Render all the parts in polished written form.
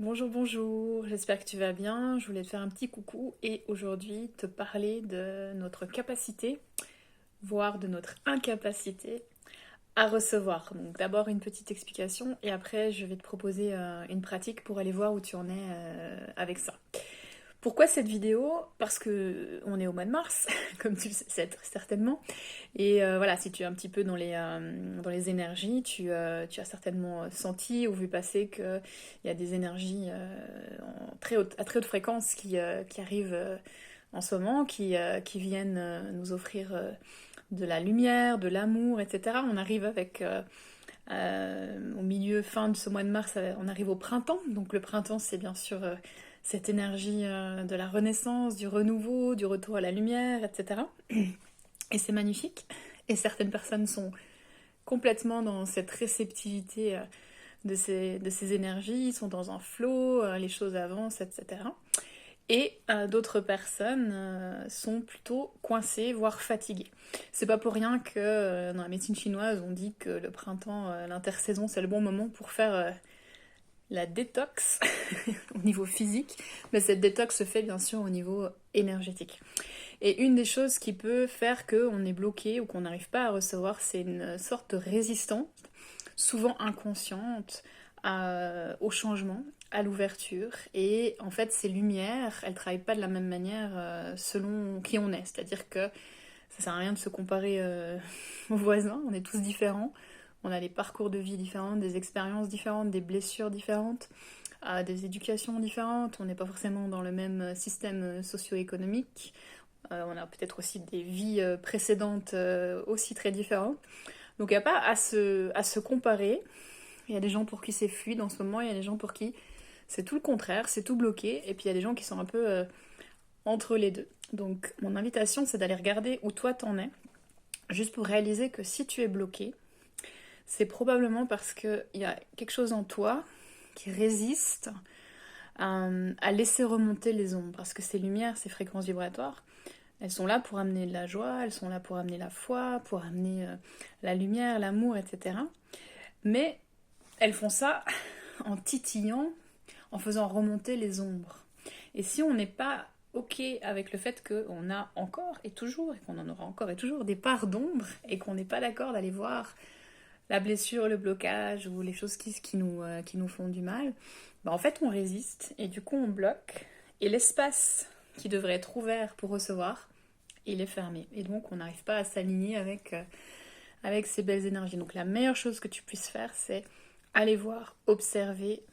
Bonjour, bonjour, j'espère que tu vas bien. Je voulais te faire un petit coucou et aujourd'hui te parler de notre capacité, voire de notre incapacité à recevoir. Donc d'abord une petite explication et après je vais te proposer une pratique pour aller voir où tu en es avec ça. Pourquoi cette vidéo? Parce que on est au mois de mars, comme tu le sais certainement. Et voilà, si tu es un petit peu dans les énergies, tu as certainement senti ou vu passer qu'il y a des énergies à très haute fréquence qui arrivent en ce moment, qui viennent nous offrir de la lumière, de l'amour, etc. On arrive au milieu, fin de ce mois de mars, on arrive au printemps. Donc le printemps, c'est bien sûr cette énergie de la renaissance, du renouveau, du retour à la lumière, etc. Et c'est magnifique. Et certaines personnes sont complètement dans cette réceptivité de ces énergies, ils sont dans un flow, les choses avancent, etc. Et d'autres personnes sont plutôt coincées, voire fatiguées. C'est pas pour rien que dans la médecine chinoise, on dit que le printemps, l'intersaison, c'est le bon moment pour faire la détox au niveau physique, mais cette détox se fait bien sûr au niveau énergétique. Et une des choses qui peut faire qu'on est bloqué ou qu'on n'arrive pas à recevoir, c'est une sorte de résistance, souvent inconsciente, au changement, à l'ouverture. Et en fait, ces lumières, elles ne travaillent pas de la même manière selon qui on est. C'est-à-dire que ça sert à rien de se comparer aux voisins, on est tous différents. On a des parcours de vie différents, des expériences différentes, des blessures différentes, des éducations différentes. On n'est pas forcément dans le même système socio-économique. On a peut-être aussi des vies précédentes aussi très différentes. Donc il n'y a pas à se comparer. Il y a des gens pour qui c'est fluide en ce moment, il y a des gens pour qui c'est tout le contraire, c'est tout bloqué. Et puis il y a des gens qui sont un peu entre les deux. Donc mon invitation, c'est d'aller regarder où toi t'en es, juste pour réaliser que si tu es bloqué, c'est probablement parce qu'il y a quelque chose en toi qui résiste à laisser remonter les ombres. Parce que ces lumières, ces fréquences vibratoires, elles sont là pour amener de la joie, elles sont là pour amener la foi, pour amener la lumière, l'amour, etc. Mais elles font ça en titillant, en faisant remonter les ombres. Et si on n'est pas OK avec le fait qu'on a encore et toujours, et qu'on en aura encore et toujours, des parts d'ombre, et qu'on n'est pas d'accord d'aller voir la blessure, le blocage, ou les choses qui nous font du mal, bah en fait on résiste, et du coup on bloque, et l'espace qui devrait être ouvert pour recevoir, il est fermé. Et donc on n'arrive pas à s'aligner avec ces belles énergies. Donc la meilleure chose que tu puisses faire, c'est aller voir, observer,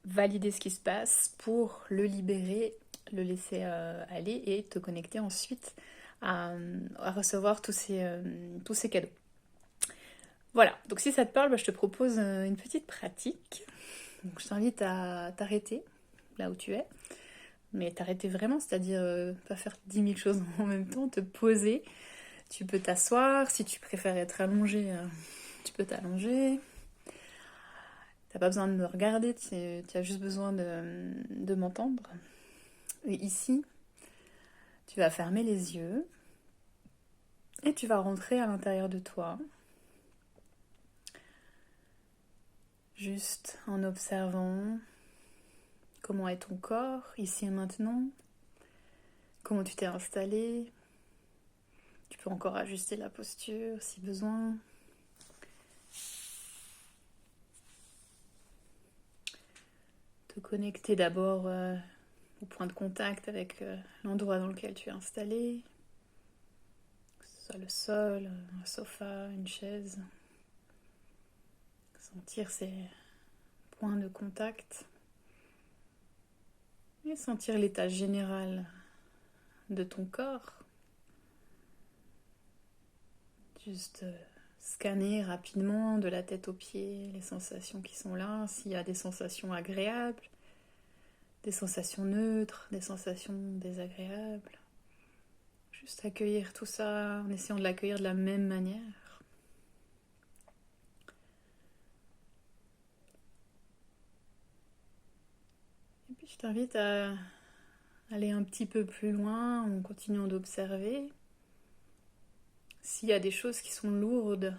valider ce qui se passe pour le libérer, le laisser aller et te connecter ensuite à recevoir tous ces cadeaux. Voilà, donc si ça te parle, bah, je te propose une petite pratique. Donc je t'invite à t'arrêter là où tu es, mais t'arrêter vraiment, c'est-à-dire pas faire 10 000 choses en même temps, te poser. Tu peux t'asseoir, si tu préfères être allongé, tu peux t'allonger. T'as pas besoin de me regarder, tu as juste besoin de m'entendre. Et ici, tu vas fermer les yeux et tu vas rentrer à l'intérieur de toi, juste en observant comment est ton corps ici et maintenant, comment tu t'es installé. Tu peux encore ajuster la posture si besoin. Te connecter d'abord au point de contact avec l'endroit dans lequel tu es installé, que ce soit le sol, un sofa, une chaise. Sentir ces points de contact et sentir l'état général de ton corps. Juste scanner rapidement de la tête aux pieds les sensations qui sont là, s'il y a des sensations agréables, des sensations neutres, des sensations désagréables. Juste accueillir tout ça en essayant de l'accueillir de la même manière. Et puis je t'invite à aller un petit peu plus loin en continuant d'observer. S'il y a des choses qui sont lourdes,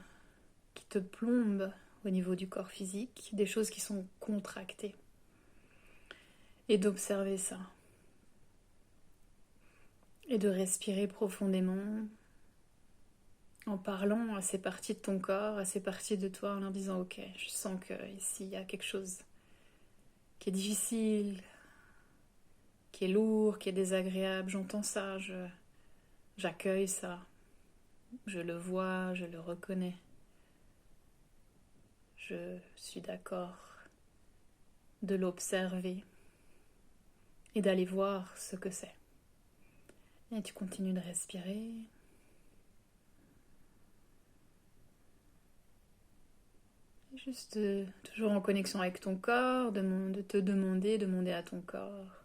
qui te plombent au niveau du corps physique, des choses qui sont contractées. et d'observer ça. Et de respirer profondément en parlant à ces parties de ton corps, à ces parties de toi, en leur disant ok, je sens qu'ici il y a quelque chose qui est difficile, qui est lourd, qui est désagréable, j'entends ça, j'accueille ça, je le vois, je le reconnais. Je suis d'accord de l'observer et d'aller voir ce que c'est. Et tu continues de respirer. Juste toujours en connexion avec ton corps, de te demander à ton corps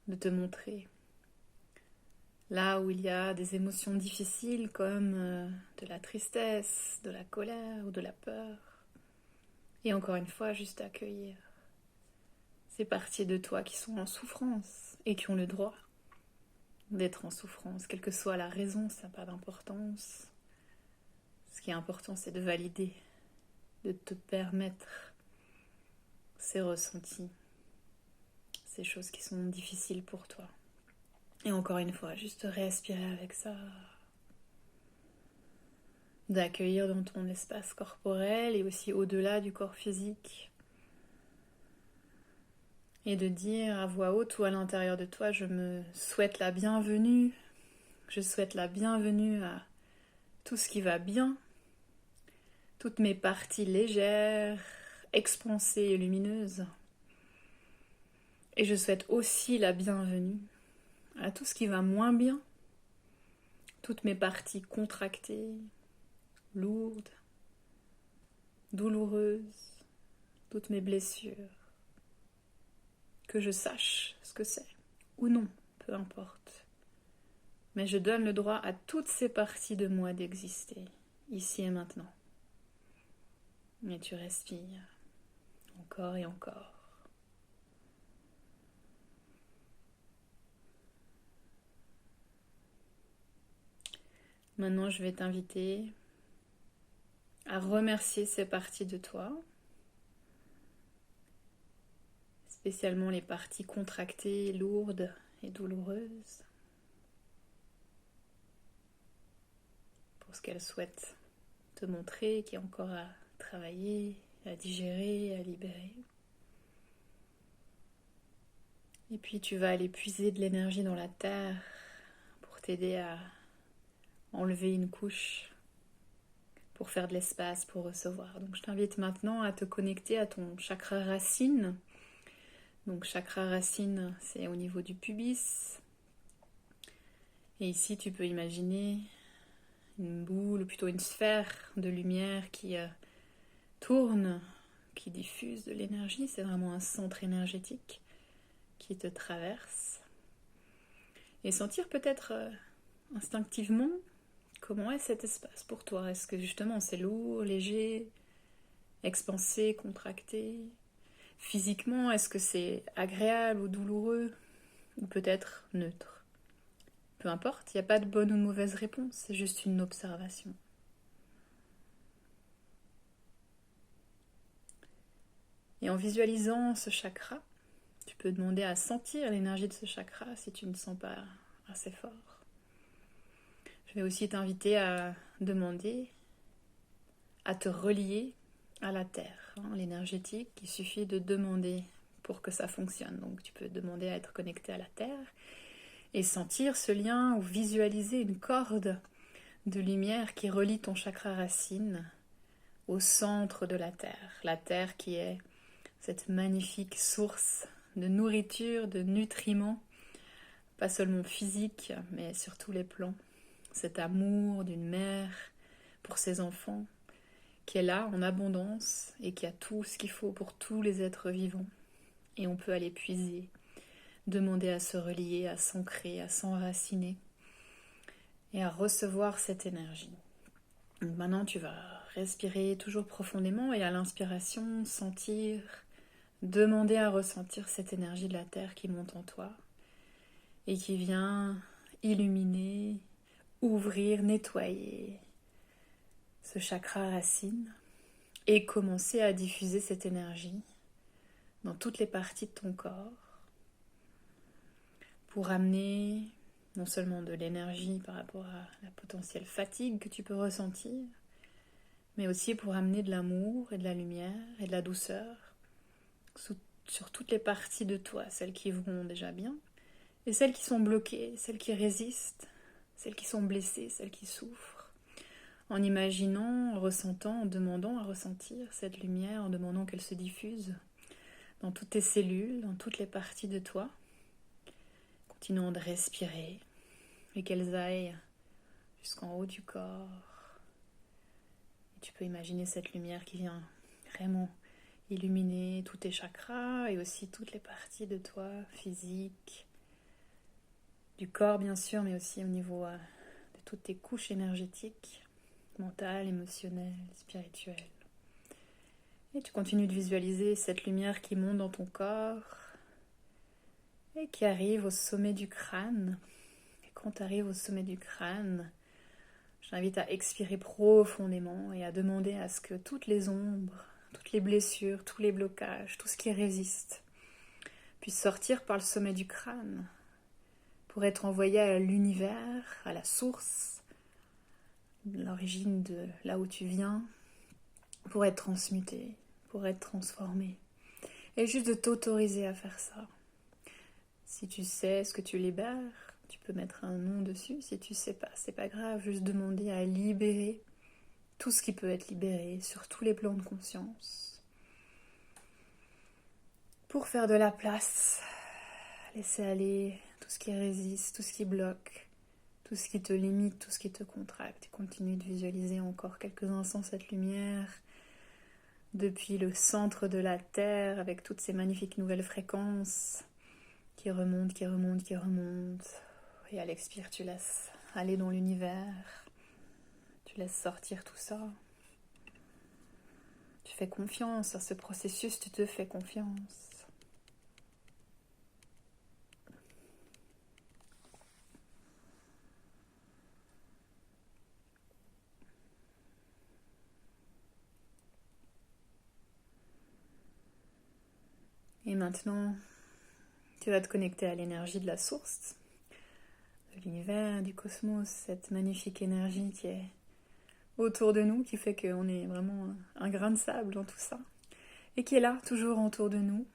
de te montrer. Là où il y a des émotions difficiles comme de la tristesse, de la colère ou de la peur. Et encore une fois, juste accueillir ces parties de toi qui sont en souffrance et qui ont le droit d'être en souffrance. Quelle que soit la raison, ça n'a pas d'importance. Ce qui est important, c'est de valider, de te permettre ces ressentis, ces choses qui sont difficiles pour toi. Et encore une fois, juste respirer avec ça. D'accueillir dans ton espace corporel et aussi au-delà du corps physique. Et de dire à voix haute ou à l'intérieur de toi, je me souhaite la bienvenue. Je souhaite la bienvenue à tout ce qui va bien. Toutes mes parties légères, expansées et lumineuses. Et je souhaite aussi la bienvenue à tout ce qui va moins bien. Toutes mes parties contractées, lourdes, douloureuses, toutes mes blessures. Que je sache ce que c'est, ou non, peu importe. Mais je donne le droit à toutes ces parties de moi d'exister, ici et maintenant. Et tu respires, encore et encore. Maintenant, je vais t'inviter à remercier ces parties de toi, spécialement les parties contractées, lourdes et douloureuses, pour ce qu'elles souhaitent te montrer, qui est encore à travailler, à digérer, à libérer. Et puis tu vas aller puiser de l'énergie dans la terre pour t'aider à enlever une couche, pour faire de l'espace, pour recevoir. Donc je t'invite maintenant à te connecter à ton chakra racine. Donc chakra racine, c'est au niveau du pubis. Et ici, tu peux imaginer une boule, ou plutôt une sphère de lumière qui tourne, qui diffuse de l'énergie. C'est vraiment un centre énergétique qui te traverse. Et sentir peut-être instinctivement comment est cet espace pour toi. Est-ce que justement c'est lourd, léger, expansé, contracté? Physiquement, est-ce que c'est agréable ou douloureux? Ou peut-être neutre? Peu importe, il n'y a pas de bonne ou de mauvaise réponse, c'est juste une observation. Et en visualisant ce chakra, tu peux demander à sentir l'énergie de ce chakra si tu ne sens pas assez fort. Je vais aussi t'inviter à demander à te relier à la terre, l'énergétique. Il suffit de demander pour que ça fonctionne. Donc tu peux demander à être connecté à la terre et sentir ce lien ou visualiser une corde de lumière qui relie ton chakra racine au centre de la terre qui est cette magnifique source de nourriture, de nutriments, pas seulement physique, mais sur tous les plans. Cet amour d'une mère pour ses enfants, qui est là en abondance et qui a tout ce qu'il faut pour tous les êtres vivants. Et on peut aller puiser, demander à se relier, à s'ancrer, à s'enraciner et à recevoir cette énergie. Donc maintenant, tu vas respirer toujours profondément et à l'inspiration, sentir, demander à ressentir cette énergie de la terre qui monte en toi et qui vient illuminer, ouvrir, nettoyer ce chakra racine et commencer à diffuser cette énergie dans toutes les parties de ton corps, pour amener non seulement de l'énergie par rapport à la potentielle fatigue que tu peux ressentir, mais aussi pour amener de l'amour et de la lumière et de la douceur sur toutes les parties de toi, celles qui vont déjà bien, et celles qui sont bloquées, celles qui résistent, celles qui sont blessées, celles qui souffrent, en imaginant, en ressentant, en demandant à ressentir cette lumière, en demandant qu'elle se diffuse dans toutes tes cellules, dans toutes les parties de toi, continuant de respirer, et qu'elles aillent jusqu'en haut du corps. Et tu peux imaginer cette lumière qui vient vraiment illuminer tous tes chakras et aussi toutes les parties de toi, physique, du corps bien sûr, mais aussi au niveau de toutes tes couches énergétiques, mentales, émotionnelles, spirituelles. Et tu continues de visualiser cette lumière qui monte dans ton corps et qui arrive au sommet du crâne. Et quand tu arrives au sommet du crâne, je t'invite à expirer profondément et à demander à ce que toutes les ombres, toutes les blessures, tous les blocages, tout ce qui résiste, puisse sortir par le sommet du crâne pour être envoyé à l'univers, à la source, l'origine de là où tu viens, pour être transmuté, pour être transformé. Et juste de t'autoriser à faire ça. Si tu sais ce que tu libères, tu peux mettre un nom dessus. Si tu sais pas, c'est pas grave. Juste demander à libérer tout ce qui peut être libéré sur tous les plans de conscience. Pour faire de la place, laisser aller tout ce qui résiste, tout ce qui bloque, tout ce qui te limite, tout ce qui te contracte. Et continue de visualiser encore quelques instants cette lumière depuis le centre de la Terre avec toutes ces magnifiques nouvelles fréquences qui remontent, qui remontent, qui remontent. Et à l'expire, tu laisses aller dans l'univers. Tu laisses sortir tout ça. Tu fais confiance à ce processus, tu te fais confiance. Et maintenant, tu vas te connecter à l'énergie de la source, de l'univers, du cosmos, cette magnifique énergie qui est autour de nous, qui fait qu'on est vraiment un grain de sable dans tout ça, et qui est là, toujours autour de nous,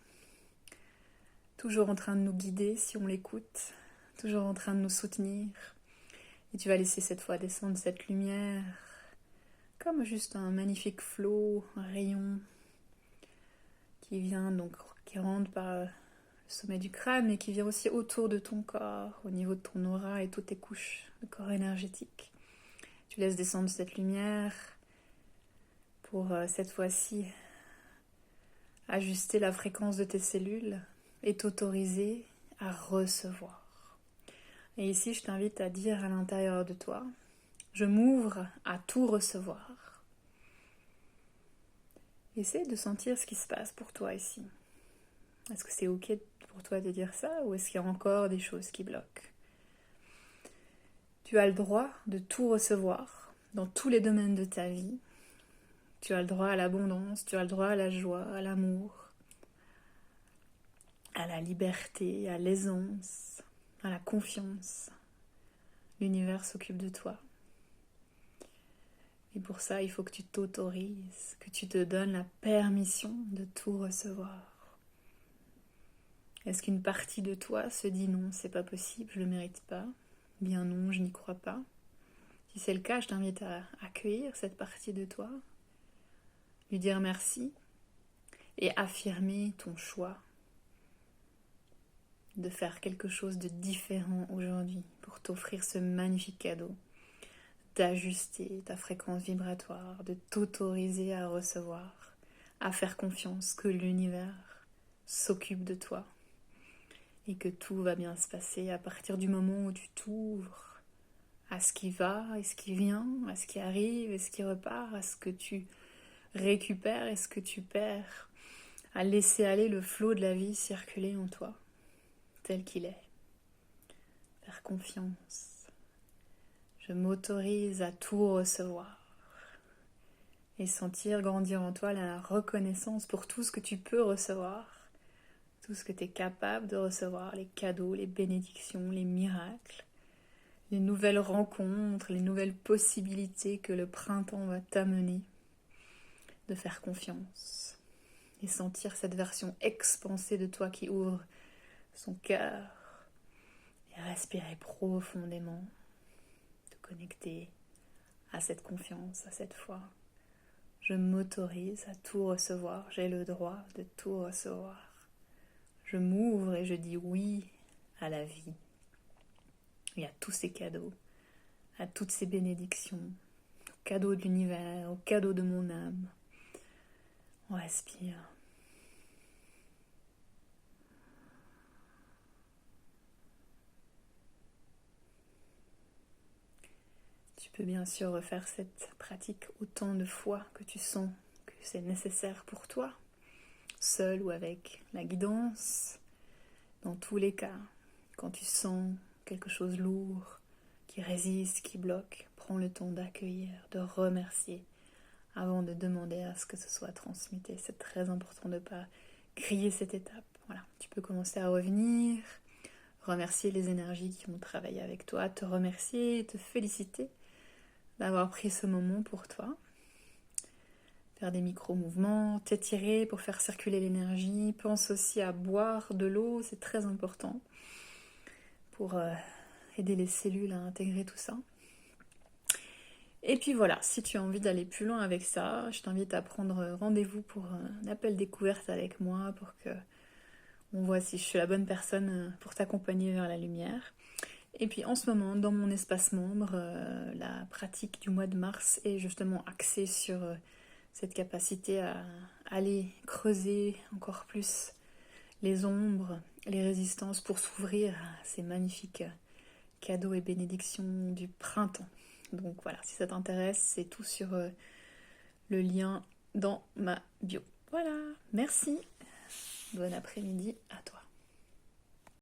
toujours en train de nous guider si on l'écoute, toujours en train de nous soutenir. Et tu vas laisser cette fois descendre cette lumière, comme juste un magnifique flot, un rayon, qui vient donc, qui rentre par le sommet du crâne, mais qui vient aussi autour de ton corps, au niveau de ton aura et toutes tes couches de corps énergétique. Tu laisses descendre cette lumière pour cette fois-ci ajuster la fréquence de tes cellules et t'autoriser à recevoir. Et ici, je t'invite à dire à l'intérieur de toi, je m'ouvre à tout recevoir. Essaie de sentir ce qui se passe pour toi ici. Est-ce que c'est ok pour toi de dire ça ou est-ce qu'il y a encore des choses qui bloquent? Tu as le droit de tout recevoir dans tous les domaines de ta vie. Tu as le droit à l'abondance, tu as le droit à la joie, à l'amour, à la liberté, à l'aisance, à la confiance. L'univers s'occupe de toi. Et pour ça, il faut que tu t'autorises, que tu te donnes la permission de tout recevoir. Est-ce qu'une partie de toi se dit non, c'est pas possible, je le mérite pas? Bien non, je n'y crois pas. Si c'est le cas, je t'invite à accueillir cette partie de toi, lui dire merci et affirmer ton choix de faire quelque chose de différent aujourd'hui pour t'offrir ce magnifique cadeau, d'ajuster ta fréquence vibratoire, de t'autoriser à recevoir, à faire confiance que l'univers s'occupe de toi et que tout va bien se passer à partir du moment où tu t'ouvres à ce qui va et ce qui vient, à ce qui arrive et ce qui repart, à ce que tu récupères et ce que tu perds, à laisser aller le flot de la vie circuler en toi, tel qu'il est. Faire confiance. Je m'autorise à tout recevoir et sentir grandir en toi la reconnaissance pour tout ce que tu peux recevoir, tout ce que tu es capable de recevoir, les cadeaux, les bénédictions, les miracles, les nouvelles rencontres, les nouvelles possibilités que le printemps va t'amener, de faire confiance et sentir cette version expansée de toi qui ouvre son cœur et respirer profondément, te connecter à cette confiance, à cette foi. Je m'autorise à tout recevoir, j'ai le droit de tout recevoir. Je m'ouvre et je dis oui à la vie et à tous ces cadeaux, à toutes ces bénédictions, aux cadeaux de l'univers, aux cadeaux de mon âme. On respire. Tu peux bien sûr refaire cette pratique autant de fois que tu sens que c'est nécessaire pour toi, seul ou avec la guidance. Dans tous les cas, quand tu sens quelque chose lourd, qui résiste, qui bloque, prends le temps d'accueillir, de remercier avant de demander à ce que ce soit transmuté. C'est très important de ne pas griller cette étape. Voilà, tu peux commencer à revenir, remercier les énergies qui ont travaillé avec toi, te remercier, te féliciter d'avoir pris ce moment pour toi. Faire des micro-mouvements, t'étirer pour faire circuler l'énergie. Pense aussi à boire de l'eau, c'est très important pour aider les cellules à intégrer tout ça. Et puis voilà, si tu as envie d'aller plus loin avec ça, je t'invite à prendre rendez-vous pour un appel découverte avec moi pour que on voit si je suis la bonne personne pour t'accompagner vers la lumière. Et puis en ce moment, dans mon espace membre, la pratique du mois de mars est justement axée sur cette capacité à aller creuser encore plus les ombres, les résistances pour s'ouvrir à ces magnifiques cadeaux et bénédictions du printemps. Donc voilà, si ça t'intéresse, c'est tout sur le lien dans ma bio. Voilà, merci. Bon après-midi à toi.